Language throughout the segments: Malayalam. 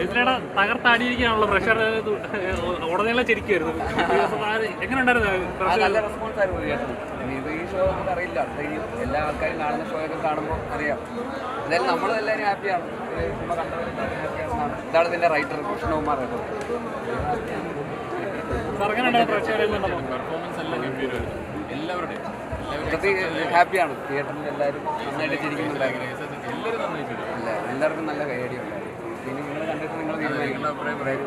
ബേസിലേടെ തകർത്താടിയിരിക്കാനുള്ള പ്രഷർ ഉടനെല്ലാം ചിരിക്കുമായിരുന്നു. എങ്ങനെ ഉണ്ടായിരുന്നു? നല്ല റെസ്പോൺസ് ആയിരുന്നു തിയേറ്ററിൽ. ഇത് ഈ ഷോ നമുക്ക് അറിയില്ല, എല്ലാ ആൾക്കാരും കാണുന്ന ഷോയൊക്കെ കാണുമ്പോൾ അറിയാം. എന്തായാലും നമ്മളെല്ലാവരും ഹാപ്പിയാണ്. സിനിമ കണ്ടവരെല്ലാവരും ഹാപ്പിയാണെന്നാണ്. ഇതാണ് ഇതിൻ്റെ റൈറ്റർ കൃഷ്ണകുമാർ. ഹാപ്പിയാണ്. തിയേറ്ററിൽ എല്ലാവരും നന്നായിട്ട് ചിരിക്കുന്നുണ്ടായിരുന്നു. എല്ലാവർക്കും നല്ല ഐഡിയ ഉണ്ടായിരുന്നു. ഇനി നിങ്ങൾ കണ്ടിട്ട് നിങ്ങൾ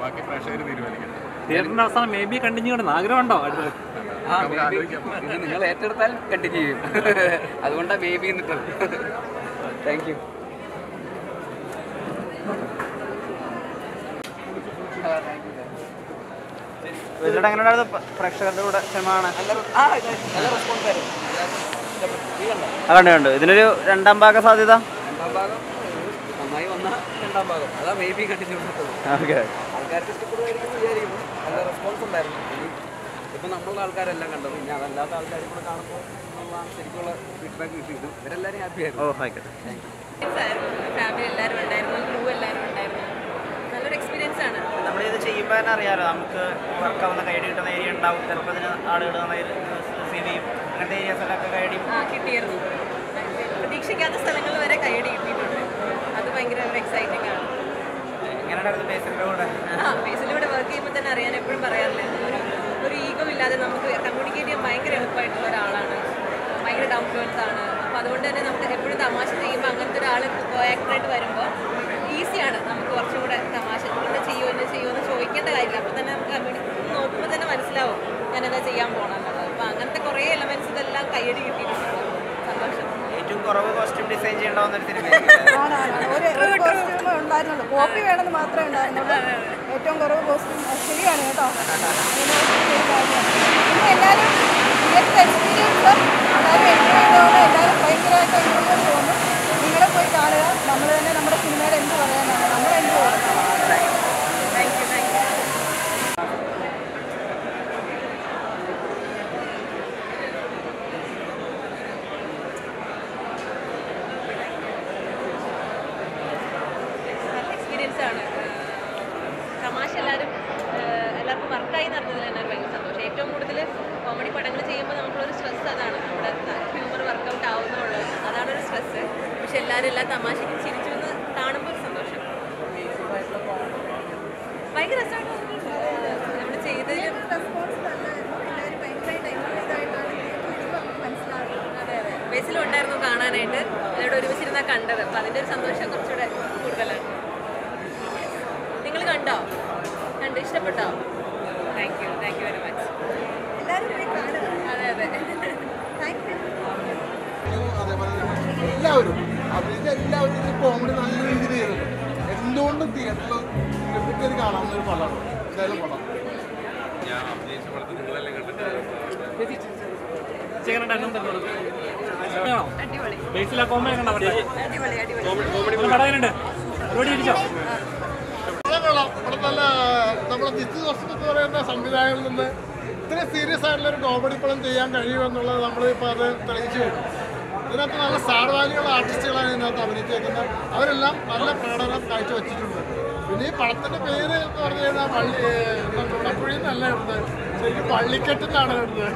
ബാക്കി പ്രേക്ഷകർ തീരുമാനിക്കണം. തിയേറ്ററിന്റെ അവസാനം മേ ബി കണ്ടിന്യൂ ചെയ്യണമെന്ന് ആഗ്രഹമുണ്ടോ? ഇത് നിങ്ങൾ ഏറ്റെടുത്താൽ കണ്ടിന്യൂ ചെയ്യും. അതുകൊണ്ടാണ് മേ ബി എന്നിട്ടത്. Thank you. എങ്ങനെയുണ്ടായിരുന്നു? പ്രേക്ഷകരുടെ കൂടെ സിനിമയാണ്. നല്ല റെസ്പോൺസ് ആയിരുന്നു. കണ്ടു. ഇതിനൊരു രണ്ടാം ഭാഗ സാധ്യത. രണ്ടാം ഭാഗം നന്നായി വന്ന രണ്ടാം ഭാഗം അതാ മേ ബി കണ്ടിന്യൂ ചെയ്തത്. ആൾക്കാർക്ക് ഇഷ്ടപ്പെടുമായിരിക്കും വിചാരിക്കുന്നു. നല്ല റെസ്പോൺസ് ഉണ്ടായിരുന്നു. ഇപ്പം നമ്മളുടെ ആൾക്കാരെല്ലാം കണ്ടത്. ഇനി അതല്ലാത്ത ആൾക്കാരും കൂടെ കാണുമ്പോൾ നമ്മളാണ് ശരിക്കുള്ള ഫീഡ്ബാക്ക് കിട്ടിയത്. ഇവരെല്ലാവരും ഹാപ്പി ആയിരുന്നു. ഫാമിലി എല്ലാവരും ഉണ്ടായിരുന്നു, ക്രൂ എല്ലാവരും ഉണ്ടായിരുന്നു. നല്ലൊരു എക്സ്പീരിയൻസ് ആണ്. നമ്മളിത് ചെയ്യുമ്പോൾ തന്നെ അറിയാമല്ലോ, നമുക്ക് വർക്കാവുന്ന കൈഡി കിട്ടുന്ന ഏരിയ ഉണ്ടാവും. ചിലപ്പോൾ ഇതിന് ആളുകൾ സിനിമയും അങ്ങനത്തെ ഏരിയാസിലൊക്കെ കൈഡി കിട്ടിയിരുന്നു. പ്രതീക്ഷിക്കാത്ത സ്ഥലങ്ങളിൽ വരെ കൈയടി കിട്ടിയിട്ടുണ്ട്. അത് ഭയങ്കര എക്സൈറ്റിംഗ് ആണ്. എങ്ങനെയുണ്ടായിരുന്നു ബേസിലൂടെ? ബേസിലൂടെ വർക്ക് ചെയ്യുമ്പോൾ തന്നെ അറിയാൻ എപ്പോഴും പറയാറില്ല, ഒരു ഈഗോ ഇല്ലാതെ നമുക്ക് കമ്മ്യൂണിക്കേറ്റ് ചെയ്യാൻ ഭയങ്കര എളുപ്പമായിട്ടുള്ള ഒരാളാണ്. ഭയങ്കര ഡൗൺ ടു എർത്ത് ആണ്. അപ്പോൾ അതുകൊണ്ട് തന്നെ നമുക്ക് എപ്പോഴും തമാശ ചെയ്യുമ്പോൾ അങ്ങനത്തെ ഒരാൾ ആക്ടറായിട്ട് വരുമ്പോൾ ഈസിയാണ്. നമുക്ക് കുറച്ചും കൂടെ തമാശ ഇന്നെ ചെയ്യുമോ എന്ന് ചോദിക്കേണ്ട കാര്യമില്ല. അപ്പോൾ തന്നെ നമുക്ക് നോക്കുമ്പോൾ തന്നെ മനസ്സിലാവും ഞാൻ എന്താ ചെയ്യാൻ പോകണമെന്നുള്ളത്. അപ്പോൾ അങ്ങനത്തെ കുറേ എലമെൻറ്റ്സ് ഇതെല്ലാം കൈയടി കിട്ടിയിട്ടുണ്ട്. സന്തോഷം. ഏറ്റവും കുറവ് കോസ്റ്റ്യൂം ഡിസൈൻ ചെയ്യേണ്ടാവുന്ന സിനിമ ഉണ്ടായിരുന്നുള്ളൂ. കോപ്പി വേണമെന്ന് മാത്രമേ ഉണ്ടായിരുന്നുള്ളൂ. ഏറ്റവും കുറവ് കോസ്റ്റ്യൂം ശരിയാണ് കേട്ടോ. പിന്നെ എല്ലാവരും ഇങ്ങനത്തെ എക്സ്പീരിയൻസ് എല്ലാവരും എൻജോയ് ചെയ്തോടെ എല്ലാവരും ഭയങ്കരമായിട്ട് എൻജോയ് തോന്നും. നിങ്ങളെ പോയി കാണുക. നമ്മൾ തന്നെ നമ്മുടെ സിനിമയിൽ എന്ത് പറയാനാണ് നമ്മൾ എൻജോയ് തമാശ എല്ലാവർക്കും വർക്കായി നടന്നതിൽ തന്നെ ഒരു ഭയങ്കര സന്തോഷം. ഏറ്റവും കൂടുതൽ കോമഡി പടങ്ങൾ ചെയ്യുമ്പോൾ നമുക്കുള്ളൊരു സ്ട്രെസ് അതാണ്. നമ്മുടെ ഹ്യൂമർ വർക്കൗട്ട് ആവുന്നുള്ളത് അതാണൊരു സ്ട്രെസ്. പക്ഷെ എല്ലാവരും എല്ലാ തമാശയ്ക്കും ചിരിച്ചു എന്ന് കാണുമ്പോൾ ഒരു സന്തോഷം. ഭയങ്കര രസമായിട്ട് നമ്മൾ ചെയ്തതിൽ അതെ ബേസിലും ഉണ്ടായിരുന്നു കാണാനായിട്ട്. എല്ലാവരും ഒരുമിച്ചിരുന്നാണ് കണ്ടത്. അപ്പോൾ അതിൻ്റെ ഒരു സന്തോഷം കുറച്ചുകൂടെ കൂടുതലാണ്. നിങ്ങൾ കണ്ടോ? ഇഷ്ടപ്പെട്ടോ? Thank you very much. അതെ എല്ലാവരും കോമഡി നല്ല രീതിയിൽ ചെയ്തിട്ടുണ്ട്. എന്തുകൊണ്ടും തിയേറ്ററിൽ കയറി കാണാവുന്ന ഒരു പടമാണ്. എന്തായാലും പടം ഞാൻ അഭിനയിച്ച പടത്തിൽ നിങ്ങളെല്ലാം കണ്ടിട്ട് ബേസിലെ കോമഡി കണ്ടോ? നല്ല നമ്മുടെ നിശ്ചിത വർഷം എന്ന് പറയുന്ന സംവിധായകനിൽ നിന്ന് ഇത്രയും സീരിയസ് ആയിട്ടുള്ളൊരു കോമഡി പടം ചെയ്യാൻ കഴിയുമെന്നുള്ളത് നമ്മളിപ്പോൾ അത് തെളിയിച്ചു കഴിഞ്ഞു. ഇതിനകത്ത് നല്ല സ്റ്റാർ വാല്യുള്ള ആർട്ടിസ്റ്റുകളാണ് ഇതിനകത്ത് അഭിനയിച്ചേക്കുന്നത്. അവരെല്ലാം നല്ല പ്രകടനം കാഴ്ചവെച്ചിട്ടുണ്ട്. പിന്നെ ഈ പടത്തിൻ്റെ പേര് എന്ന് പറഞ്ഞു കഴിഞ്ഞാൽ നുണക്കുഴി എന്നല്ല ഇടുന്നത്, ശരിക്കും പള്ളിക്കെട്ടിനാണ് ഇടുന്നത്.